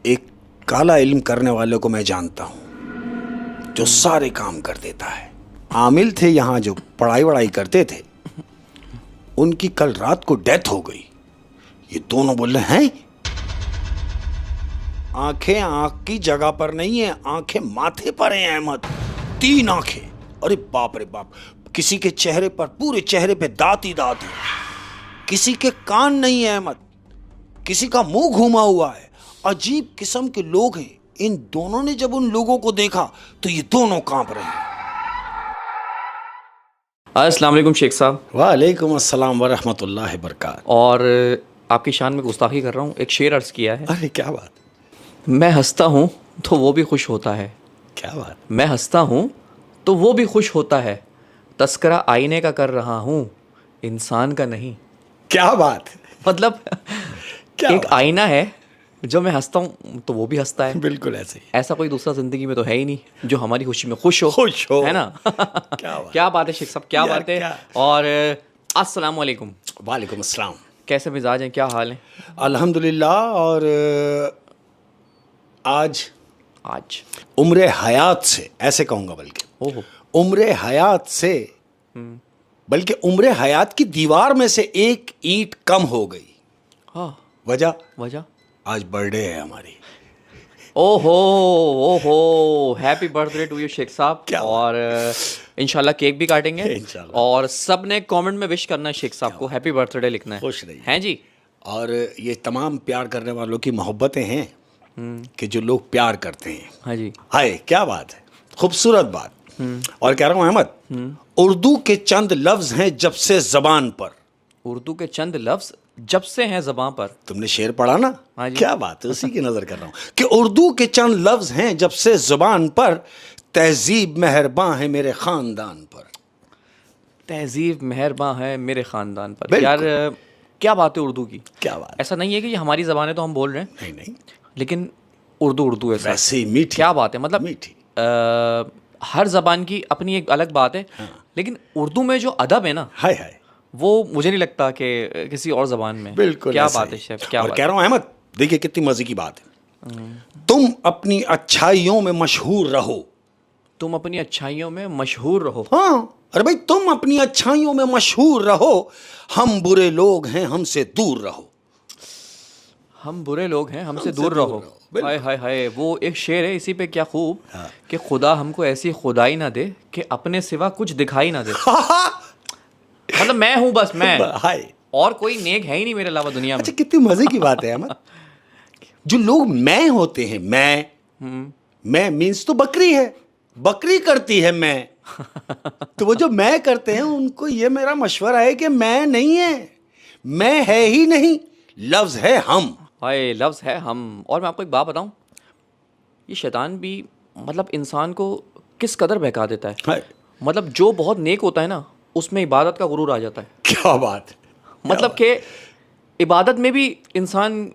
एक काला इल्म करने वाले को मैं जानता हूं जो सारे काम कर देता है। आमिल थे यहाँ जो पढ़ाई वढ़ाई करते थे, उनकी कल रात को डेथ हो गई। ये दोनों बोल रहे हैं आंखें आंख की जगह पर नहीं है, आंखें माथे पर हैं अहमद। 3 आंखें, अरे बाप रे बाप। किसी के चेहरे पर, पूरे चेहरे पे दांत ही दांत है। किसी के कान नहीं है अहमद, किसी का मुंह घुमा हुआ है। अजीब किस्म के लोग हैं। इन दोनों ने जब उन लोगों को देखा तो ये दोनों कांप रहे हैं। अस्सलाम वालेकुम शेख साहब। वालेकुम अस्सलाम वरहमतुल्लाहि बरकातहू। और आपकी शान में गुस्ताखी कर रहा हूँ। एक शेर अर्ज़ किया है। अरे क्या बात, मैं हंसता हूँ तो वो भी खुश होता है। क्या बात। मैं हंसता हूँ तो वो भी खुश होता है। तस्करा आईने का कर रहा हूँ, इंसान का नहीं। क्या बात, मतलब क्या एक बात? आईना है जो मैं हंसता हूँ तो वो भी हंसता है। बिल्कुल ऐसे ही। ऐसा कोई दूसरा ज़िंदगी में तो है ही नहीं जो हमारी खुशी में खुश हो, है ना। क्या बात, क्या बात है शेख साहब, क्या यार, बात है। क्या? और अस्सलाम वालेकुम। वालेकुम अस्सलाम। कैसे मिजाज हैं, क्या हाल है? अल्हम्दुलिल्लाह। और आज उम्र हयात से, ऐसे कहूँगा, बल्कि ओहो, उम्र हयात से, बल्कि उम्र हयात की दीवार में से एक ईंट कम हो गई। हाँ, वजह आज बर्थडे है हमारी। ओहो ओहो, happy birthday to you Sheikh साहब। क्या और इंशाल्लाह केक भी काटेंगे। इंशाल्लाह। और सब ने कमेंट में विश करना है शेख साहब को, हैप्पी बर्थडे लिखना है। खुश रहिए। हैं जी। और ये तमाम प्यार करने वालों की मोहब्बतें हैं कि जो लोग प्यार करते हैं। हाँ जी। हाय, क्या बात है, खूबसूरत बात। और कह रहा हूँ अहमद, उर्दू के चंद लफ्ज हैं जब से जबान पर। उर्दू के चंद लफ्ज जब से हैं ज़बां पर। तुमने शेर पढ़ा ना? हाँ जी। क्या बात है, उसी की नजर कर रहा हूँ कि उर्दू के चंद लफ्ज हैं जब से जुबान पर, तहजीब मेहरबान है मेरे खानदान पर। तहजीब मेहरबान है मेरे ख़ानदान पर। बिल्कुल। यार क्या बात है उर्दू की। क्या बात। ऐसा नहीं है कि ये हमारी ज़बान है तो हम बोल रहे हैं, नहीं नहीं, लेकिन उर्दू है। वैसे ही मीठी। क्या बात है, मतलब मीठी। हर ज़बान की अपनी एक अलग बात है। हाँ। लेकिन उर्दू में जो अदब है ना, हाय हाय, वो मुझे नहीं लगता कि किसी और ज़बान में। बिल्कुल क्या ऐसा बात ही। है शेफ, क्या और बात कह है। रहा हूँ अहमद, देखिए कितनी मजे की बात है। तुम अपनी अच्छाइयों में मशहूर रहो। तुम अपनी अच्छाइयों में मशहूर रहो। हाँ, अरे भाई, तुम अपनी अच्छाइयों में मशहूर रहो, हम बुरे लोग हैं हमसे दूर रहो। हम बुरे लोग हैं हमसे दूर रहो। बिल्कुल। हाय हाय हाय, वो एक शेर है इसी पे, क्या खूब। हाँ। कि खुदा हमको ऐसी खुदाई ना दे कि अपने सिवा कुछ दिखाई ना दे। मतलब मैं हूँ, बस मैं, हाय, और कोई नेक है ही नहीं मेरे अलावा दुनिया में। अच्छा कितनी मजे की बात है अहमद। जो लोग मैं होते हैं, मैं मीन्स तो बकरी है, बकरी करती है मैं। तो वो जो मैं करते हैं उनको ये मेरा मशवरा है कि मैं नहीं है, मैं है ही नहीं, लफ्ज है हम। हाय, लफ्ज़ है हम। और मैं आपको एक बात बताऊं, ये शैतान भी मतलब इंसान को किस कदर बहका देता है। हाय, मतलब जो बहुत नेक होता है ना, उसमें इबादत का गुरूर आ जाता है। क्या बात, मतलब कि इबादत में भी इंसान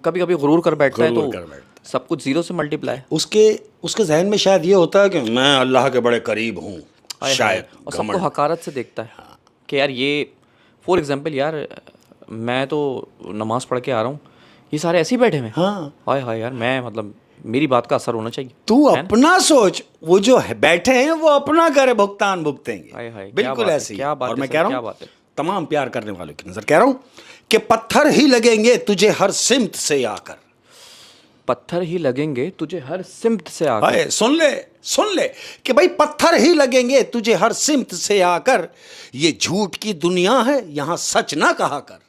कभी कभी गुरूर कर बैठता है, गुरूर तो कर बैठता सब कुछ ज़ीरो से मल्टीप्लाई। उसके जहन में शायद ये होता है कि मैं अल्लाह के बड़े करीब हूँ, शायद। और सबको हकारत से देखता है कि यार ये, फॉर एग्जांपल यार, मैं तो नमाज पढ़ के आ रहा हूँ, ये सारे ऐसे ही बैठे हुए हैं। हाँ, हाय हाय यार, मैं मतलब मेरी बात का असर होना चाहिए। तू है ना? अपना सोच, वो जो बैठे हैं वो अपना करे भुगतान भुगतेंगे। हाय हाय, क्या बिल्कुल बात है, ऐसे ही। क्या बात और है मैं सर, कह रहा क्या हूँ बात है। तमाम प्यार करने वालों की नजर कह रहा हूँ कि पत्थर ही लगेंगे तुझे हर सिमत से आकर। पत्थर ही लगेंगे तुझे हर सिमत से आकर। हाय, सुन ले कि भाई पत्थर ही लगेंगे तुझे हर सिमत से आकर, ये झूठ की दुनिया है यहाँ सच ना कहा कर।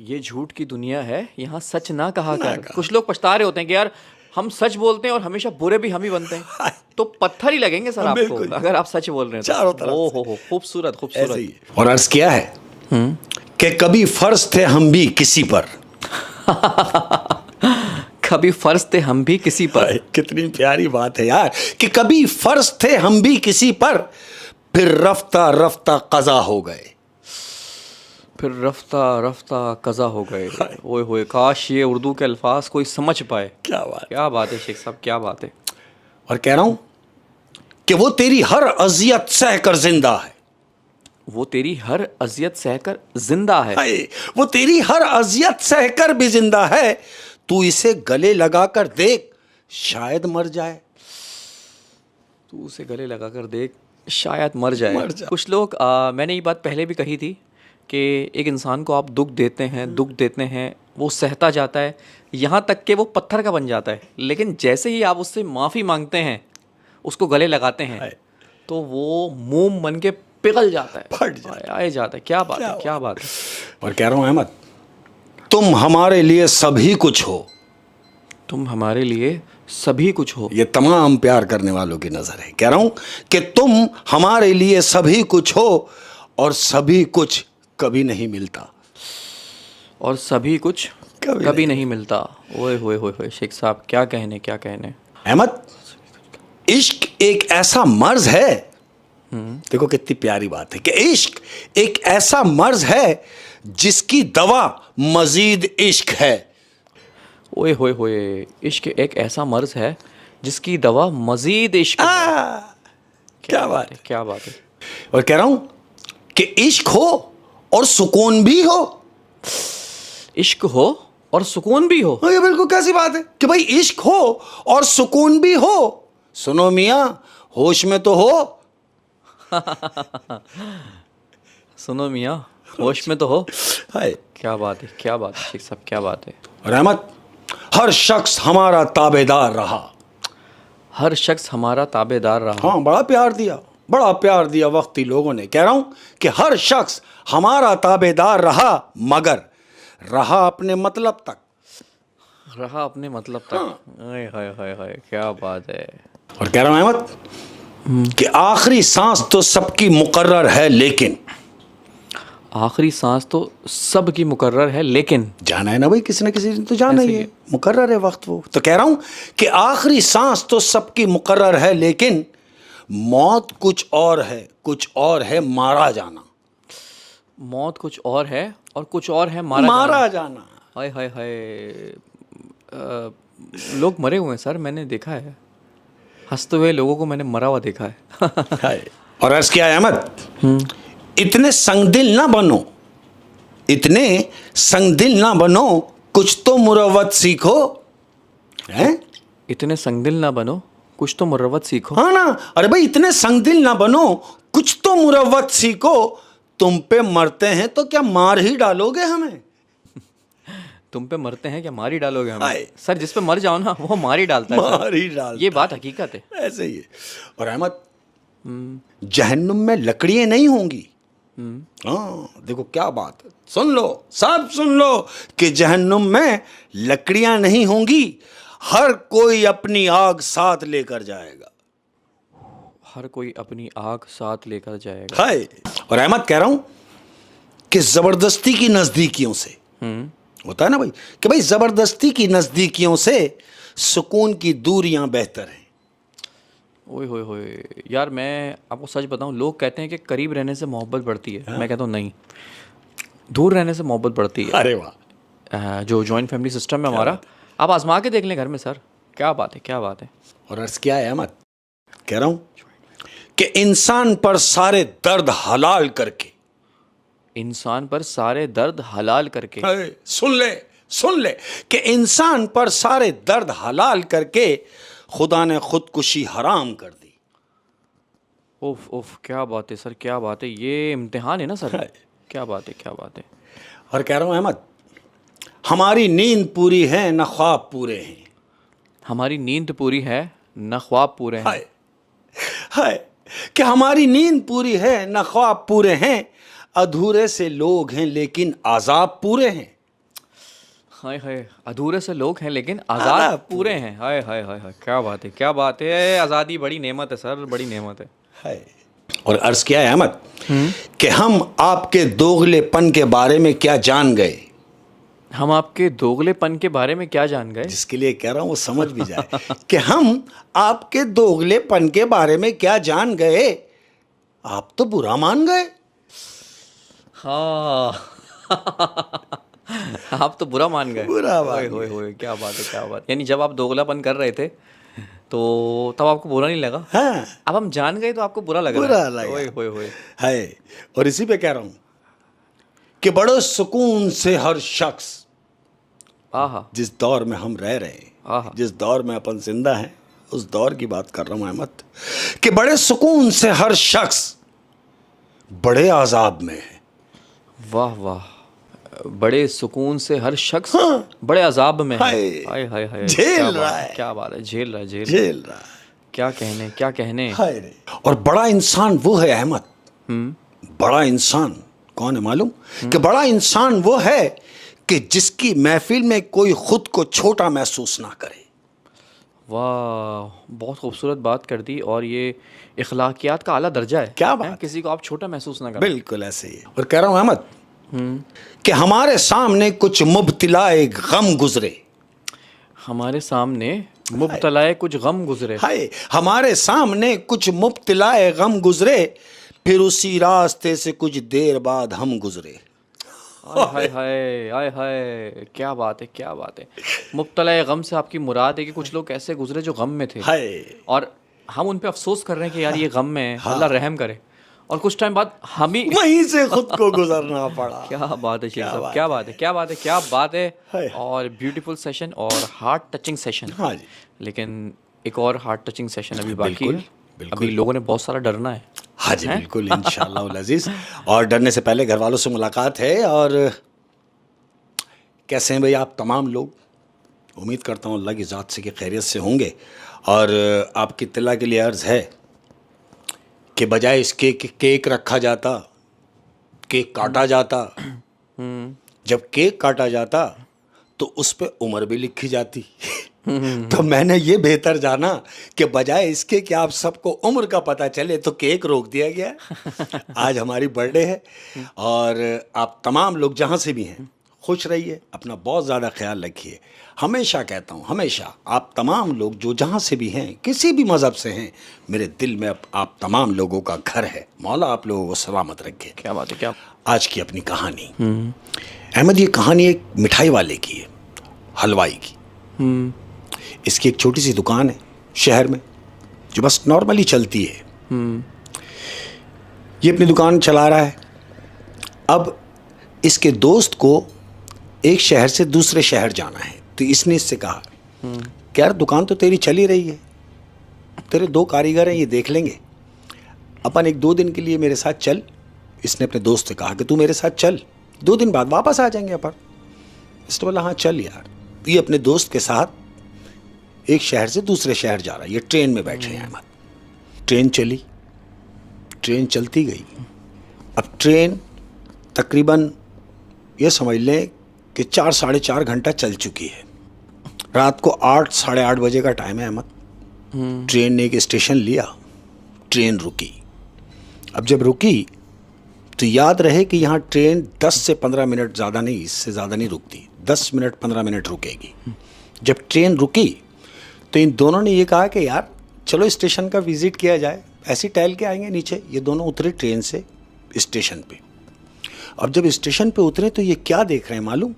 ये झूठ की दुनिया है, यहाँ सच ना कहा कर। कुछ लोग पछता रहे होते हैं कि यार हम सच बोलते हैं और हमेशा बुरे भी हम ही बनते हैं, तो पत्थर ही लगेंगे सर आपको बिल्कुल। अगर आप सच बोल रहे हैं चारों तो। तरफ ओ से। हो, खूबसूरत ऐसे खूबसूरत। ही। और अर्ज किया है कि कभी फर्ज थे हम भी किसी पर। कभी फर्ज थे हम भी किसी पर। कितनी प्यारी बात है यार कि कभी फर्ज थे हम भी किसी पर, फिर रफ्ता रफ्ता कज़ा हो गए। फिर रफ्ता रफ्ता कज़ा हो गए। ओए होए, काश ये उर्दू के अल्फाज कोई समझ पाए। क्या बात है शेख साहब, क्या बात है। और कह रहा हूं कि वो तेरी हर अजियत सहकर जिंदा है। वो तेरी हर अजियत सहकर जिंदा है। हाय, वो तेरी हर अजियत सहकर भी जिंदा है, तू इसे गले लगाकर देख, शायद मर जाए। तू उसे गले लगाकर देख, शायद मर जाए। मर जाए। कुछ लोग मैंने ये बात पहले भी कही थी कि एक इंसान को आप दुख देते हैं, वो सहता जाता है, यहाँ तक कि वो पत्थर का बन जाता है, लेकिन जैसे ही आप उससे माफ़ी मांगते हैं, उसको गले लगाते हैं, तो वो मोम बन के पिघल जाता है, फट जाता आए जाता है। क्या बात है, क्या बात है। और कह रहा हूं अहमद, तुम हमारे लिए सभी कुछ हो। तुम हमारे लिए सभी कुछ हो। ये तमाम प्यार करने वालों की नजर है। कह रहा हूं कि तुम हमारे लिए सभी कुछ हो और सभी कुछ कभी नहीं मिलता। और सभी कुछ कभी नहीं मिलता। ओए होए होए होए, शेख साहब क्या कहने, क्या कहने। अहमद, इश्क एक ऐसा मर्ज है, देखो कितनी प्यारी बात है कि इश्क एक ऐसा मर्ज है जिसकी दवा मजीद इश्क है। ओए होए होए, इश्क एक ऐसा मर्ज है जिसकी दवा मजीद इश्क है। क्या बात है, क्या बात है। और कह रहा हूं कि इश्क हो और सुकून भी हो। इश्क हो और सुकून भी हो। ये बिल्कुल कैसी बात है कि भाई इश्क हो और सुकून भी हो। सुनो मियां, होश में तो हो। सुनो मियां, होश में तो हो। हाय, क्या बात है, क्या बात है शेख साहब, क्या बात है। रहमत, हर शख्स हमारा ताबेदार रहा। हर शख्स हमारा ताबेदार रहा। हाँ, बड़ा प्यार दिया, बड़ा प्यार दिया वक्ती लोगों ने। कह रहा हूं कि हर शख्स हमारा ताबेदार रहा, मगर रहा अपने मतलब तक। रहा अपने मतलब तक। हाय हाय हाय हाय, क्या बात है। और कह रहा हूं अहमद कि आखिरी सांस तो सबकी मुकर्रर है, लेकिन आखिरी सांस तो सब की मुकर्रर है, लेकिन जाना है ना भाई, किसी न किसी दिन तो जाना ही है, मुकर्रर है वक्त वो। तो कह रहा हूं कि आखिरी सांस तो सबकी मुकर्रर है, लेकिन मौत कुछ और है, कुछ और है मारा जाना। मौत कुछ और है और कुछ और है मारा जाना। हाय हाय हाय। लोग मरे हुए हैं सर, मैंने देखा है। हंसते हुए लोगों को मैंने मरा हुआ देखा है। और अर्ज किया है अहमद, इतने संगदिल ना बनो, इतने संगदिल ना बनो, कुछ तो मुरव्वत सीखो। हैं? इतने संगदिल ना बनो, कुछ तो मुरव्वत सीखो। हाँ ना, अरे भाई इतने संगदिल ना बनो, कुछ तो मुरव्वत सीखो। तुम पे मरते हैं तो क्या मार ही डालोगे हमें? तुम पे मरते हैं क्या मार ही डालोगे हमें? सर जिस पे मर जाओ ना वो मार ही डालता है। मार ही डालता, ये बात हकीकत है। ऐसे ही है। और अहमद, जहन्नुम में लकड़ियां नहीं होंगी। हाँ, देखो क्या बात है, सुन लो, सब सुन लो कि जहन्नुम में लकड़ियां नहीं होंगी, हर कोई अपनी आग साथ लेकर जाएगा। हर कोई अपनी आग साथ लेकर जाएगा। हाय। और अहमद, कह रहा हूं कि जबरदस्ती की नजदीकियों से होता है ना भाई, कि भाई जबरदस्ती की नजदीकियों से सुकून की दूरियां बेहतर हैं। ओए होए होए यार, मैं आपको सच बताऊं, लोग कहते हैं कि करीब रहने से मोहब्बत बढ़ती है। मैं कहता हूं नहीं, दूर रहने से मोहब्बत बढ़ती है। अरे वाह। जो जॉइंट फैमिली सिस्टम है हमारा, आप आजमा के देख लें घर में सर, क्या बात है, क्या बात है। और अर्ज क्या है अहमद, कह रहा हूं कि इंसान पर सारे दर्द हलाल करके, इंसान पर सारे दर्द हलाल करके, सुन ले कि इंसान पर सारे दर्द हलाल करके खुदा ने खुदकुशी हराम कर दी। उफ उफ, क्या बात है सर, क्या बात है। ये इम्तिहान है ना सर। क्या बात है, क्या बात है। और कह रहा हूं अहमद, हमारी नींद पूरी है न ख्वाब पूरे हैं। हमारी नींद पूरी है न ख्वाब पूरे हैं। हाय, कि हमारी नींद पूरी है न ख्वाब पूरे हैं, अधूरे से लोग हैं लेकिन आजाब पूरे हैं। हाय हाय, अधूरे से लोग हैं लेकिन आज़ाद पूरे हैं। हाय हाय हाय हाय, क्या बात है, क्या बात है। आज़ादी बड़ी नेमत है सर, बड़ी नेमत है। हाय। और अर्ज किया है अहमद कि हम आपके दोगलेपन के बारे में क्या जान गए। हम आपके दोगलेपन के बारे में क्या जान गए? जिसके लिए कह रहा हूं वो समझ भी जाए कि हम आपके दोगलेपन के बारे में क्या जान गए। आप तो बुरा मान गए। हाँ। आप तो बुरा मान गए। बुरा मान होए होए होए, क्या बात है, क्या बात। यानी जब आप दोगलापन कर रहे थे तो तब आपको बुरा नहीं लगा। हाँ, अब हम जान गए तो आपको बुरा लगा। बुरा लगा। होए होए होए। है। और इसी पे कह रहा हूं कि बड़े सुकून से हर शख्स आहा, जिस दौर में हम रह रहे हैं, आहा, जिस दौर में अपन जिंदा हैं, उस दौर की बात कर रहा हूं अहमद, कि बड़े सुकून से हर शख्स बड़े आजाब में है। वाह वाह, बड़े सुकून से हर शख्स बड़े अजाब में है। हाय हाय हाय, झेल रहा है, क्या बात है, झेल रहा है, झेल रहा है, क्या कहने, क्या कहने। हाय रे। और बड़ा इंसान वो है अहमद, बड़ा इंसान कौन है मालूम? कि बड़ा इंसान वो है कि जिसकी महफिल में कोई खुद को छोटा महसूस ना करे। वाह, बहुत खूबसूरत बात कर दी। और ये इखलाकियात का आला दर्जा है। क्या बात, किसी को आप छोटा महसूस ना करें। बिल्कुल ऐसे ही। और कह रहा हूं अहमद कि हमारे सामने कुछ मुब्तलाए गम गुजरे, हमारे सामने मुब्तलाए कुछ गम गुजरे। हाय, हमारे सामने कुछ मुब्तलाए गम गुजरे, फिर उसी रास्ते से कुछ देर बाद हम गुजरे। हाय हाय हाय हाय, क्या बात है, क्या बात है। मुब्तला गम से आपकी मुराद है कि कुछ लोग ऐसे गुजरे जो गम में थे, हाय, और हम उन पे अफसोस कर रहे हैं कि यार ये गम में है, अल्लाह रहम करे, और कुछ टाइम बाद हम ही वहीं से खुद को गुजरना पड़ा। क्या बात है शेख साहब, क्या बात है, क्या बात है, क्या बात है। और ब्यूटीफुल सेशन और हार्ट टचिंग सेशन। हाँ जी, लेकिन एक और हार्ट टचिंग सेशन अभी बाकी है। बिल्कुल। अभी लोगों ने बहुत सारा डरना है। हाँ जी, बिल्कुल, इंशाअल्लाह उल अजीज। और डरने से पहले घर वालों से मुलाकात है। और कैसे हैं भाई आप तमाम लोग? उम्मीद करता हूँ अल्लाह की ज़ात से कि खैरियत से होंगे। और आपकी इत्तला के लिए अर्ज़ है कि बजाय इसके कि केक रखा जाता, केक काटा जाता, जब केक काटा जाता तो उस पे उम्र भी लिखी जाती। तो मैंने ये बेहतर जाना कि बजाय इसके कि आप सबको उम्र का पता चले तो केक रोक दिया गया। आज हमारी बर्थडे है और आप तमाम लोग जहाँ से भी हैं खुश रहिए, अपना बहुत ज़्यादा ख्याल रखिए। हमेशा कहता हूँ, हमेशा आप तमाम लोग जो जहाँ से भी हैं, किसी भी मज़हब से हैं, मेरे दिल में आप तमाम लोगों का घर है। मौला आप लोगों को सलामत रखे। क्या बात है, क्या। आज की अपनी कहानी अहमद, ये कहानी एक मिठाई वाले की है, हलवाई की। इसकी एक छोटी सी दुकान है शहर में जो बस नॉर्मली चलती है। ये अपनी दुकान चला रहा है। अब इसके दोस्त को एक शहर से दूसरे शहर जाना है, तो इसने इससे कहा कि यार दुकान तो तेरी चल ही रही है, तेरे 2 कारीगर हैं, ये देख लेंगे, अपन 1-2 दिन के लिए मेरे साथ चल। इसने अपने दोस्त से कहा कि तू मेरे साथ चल, 2 दिन बाद वापस आ जाएंगे अपन। इसने बोला हाँ चल यार। ये अपने दोस्त के साथ एक शहर से दूसरे शहर जा रहा है। ये ट्रेन में बैठे हैं अहमद। ट्रेन चली, ट्रेन चलती गई। अब ट्रेन तकरीबन ये समझ लें कि 4-4.5 घंटा चल चुकी है। रात को 8-8:30 बजे का टाइम है अहमद। ट्रेन ने एक स्टेशन लिया, ट्रेन रुकी। अब जब रुकी तो याद रहे कि यहाँ ट्रेन 10 से 15 मिनट, ज़्यादा नहीं, इससे ज़्यादा नहीं रुकती, 10 मिनट 15 मिनट रुकेगी। जब ट्रेन रुकी तो इन दोनों ने ये कहा कि यार चलो स्टेशन का विज़िट किया जाए, ऐसे टहल के आएंगे नीचे। ये दोनों उतरे ट्रेन से स्टेशन पे। अब जब स्टेशन पे उतरे तो ये क्या देख रहे हैं मालूम?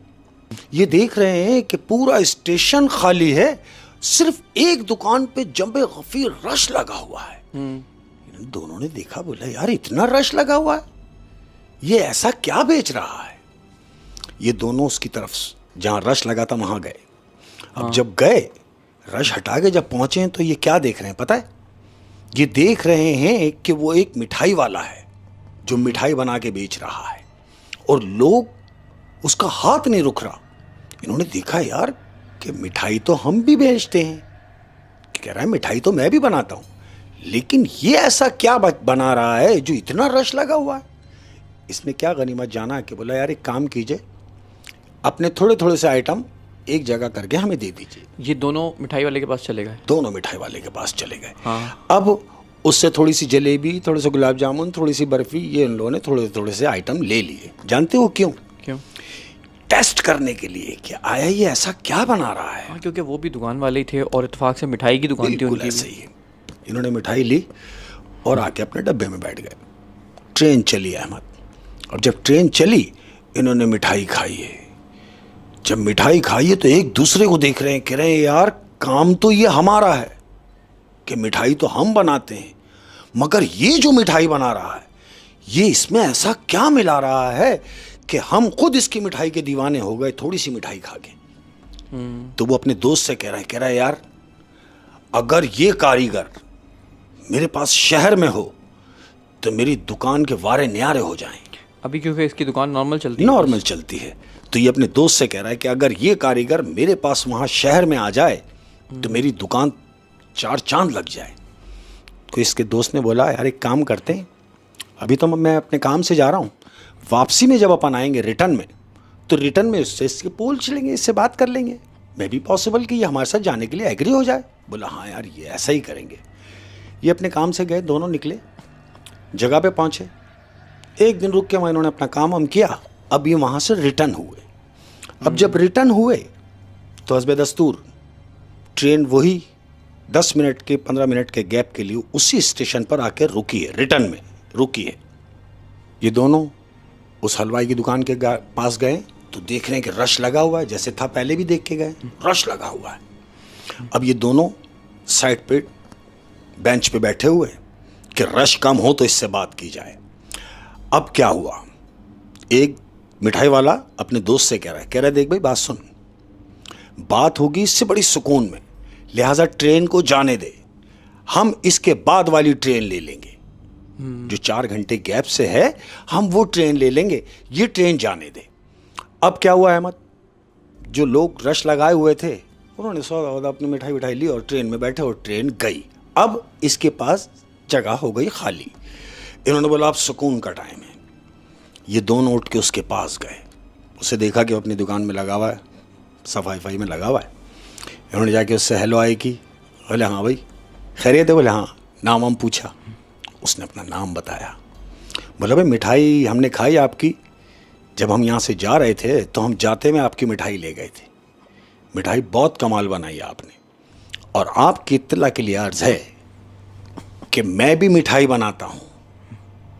ये देख रहे हैं कि पूरा स्टेशन खाली है, सिर्फ एक दुकान पे जंबे गफीर रश लगा हुआ है। इन दोनों ने देखा, बोला यार इतना रश लगा हुआ है, ये ऐसा क्या बेच रहा है? ये दोनों उसकी तरफ जहाँ रश लगा था वहाँ गए। अब जब गए, रश हटा के जब पहुँचे तो ये क्या देख रहे हैं पता है? ये देख रहे हैं कि वो एक मिठाई वाला है जो मिठाई बना के बेच रहा है, और लोग उसका हाथ नहीं रुक रहा। इन्होंने देखा यार कि मिठाई तो हम भी बेचते हैं, कह रहा है मिठाई तो मैं भी बनाता हूँ, लेकिन ये ऐसा क्या बना रहा है जो इतना रश लगा हुआ है? इसने क्या गनीमत जाना कि बोला यार एक काम कीजिए, अपने थोड़े थोड़े से आइटम एक जगह करके हमें दे दीजिए। ये दोनों मिठाई वाले के पास चले गए। दोनों मिठाई वाले के पास चले गए। हाँ। अब उससे थोड़ी सी जलेबी, थोड़े से गुलाब जामुन, थोड़ी सी बर्फी, ये इन लोगों ने थोड़े थोड़े से आइटम ले लिए। जानते हो क्यों? क्यों? टेस्ट करने के लिए कि आया ये ऐसा क्या बना रहा है। हाँ, क्योंकि वो भी दुकान वाले ही थे और इत्तेफाक से मिठाई की दुकान थी उनकी। ऐसे ही इन्होंने मिठाई ली और आके अपने डब्बे में बैठ गए। ट्रेन चली अहमद। और जब ट्रेन चली, इन्होंने मिठाई खाई है। जब मिठाई खाई है तो एक दूसरे को देख रहे हैं, कह रहे हैं यार काम तो ये हमारा है कि मिठाई तो हम बनाते हैं, मगर ये जो मिठाई बना रहा है, ये इसमें ऐसा क्या मिला रहा है कि हम खुद इसकी मिठाई के दीवाने हो गए थोड़ी सी मिठाई खा के। तो वो अपने दोस्त से कह रहा है यार, अगर ये कारीगर मेरे पास शहर में हो तो मेरी दुकान के वारे न्यारे हो जाएं। अभी क्योंकि इसकी दुकान नॉर्मल चलती है। तो ये अपने दोस्त से कह रहा है कि अगर ये कारीगर मेरे पास वहाँ शहर में आ जाए तो मेरी दुकान 4 चांद लग जाए। तो इसके दोस्त ने बोला यार एक काम करते हैं, अभी तो मैं अपने काम से जा रहा हूँ, वापसी में जब अपन आएंगे रिटर्न में, तो रिटर्न में उससे इसके पूछ लेंगे, इससे बात कर लेंगे, मे भी पॉसिबल कि ये हमारे साथ जाने के लिए एग्री हो जाए। बोला हाँ यार ये ऐसा ही करेंगे। ये अपने काम से गए, दोनों निकले, जगह पे पहुँचे, एक दिन रुक के वहाँ इन्होंने अपना काम हम किया। अब ये वहाँ से रिटर्न हुए। अब जब रिटर्न हुए तो हस्बे दस्तूर ट्रेन वही 10 मिनट के 15 मिनट के गैप के लिए उसी स्टेशन पर आकर रुकी है, रिटर्न में रुकी है। ये दोनों उस हलवाई की दुकान के पास गए तो देख रहे हैं कि रश लगा हुआ है, जैसे था पहले भी देख के गए, रश लगा हुआ है। अब ये दोनों साइड पे बेंच पे बैठे हुए कि रश कम हो तो इससे बात की जाए। अब क्या हुआ, एक मिठाई वाला अपने दोस्त से कह रहा है देख भाई बात सुन, बात होगी इससे बड़ी सुकून में, लिहाजा ट्रेन को जाने दे, हम इसके बाद वाली ट्रेन ले लेंगे, जो 4 घंटे गैप से है हम वो ट्रेन ले लेंगे, ये ट्रेन जाने दे। अब क्या हुआ अहमद, जो लोग रश लगाए हुए थे उन्होंने सौदा अपनी मिठाई विठाई ली और ट्रेन में बैठे और ट्रेन गई। अब इसके पास जगह हो गई खाली। इन्होंने बोला अब सुकून का टाइम है। ये दोनों उठ के उसके पास गए, उसे देखा कि वो अपनी दुकान में लगा हुआ है, सफाई में लगा हुआ है। इन्होंने जाके उससे हेलो आई की, बोले हाँ भाई खैरियत है? बोले हाँ। नाम हम पूछा, उसने अपना नाम बताया। बोला भाई मिठाई हमने खाई आपकी, जब हम यहाँ से जा रहे थे तो हम जाते में आपकी मिठाई ले गए थे, मिठाई बहुत कमाल बनाई आपने, और आपकी इत्तला के लिए अर्ज़ है कि मैं भी मिठाई बनाता हूँ,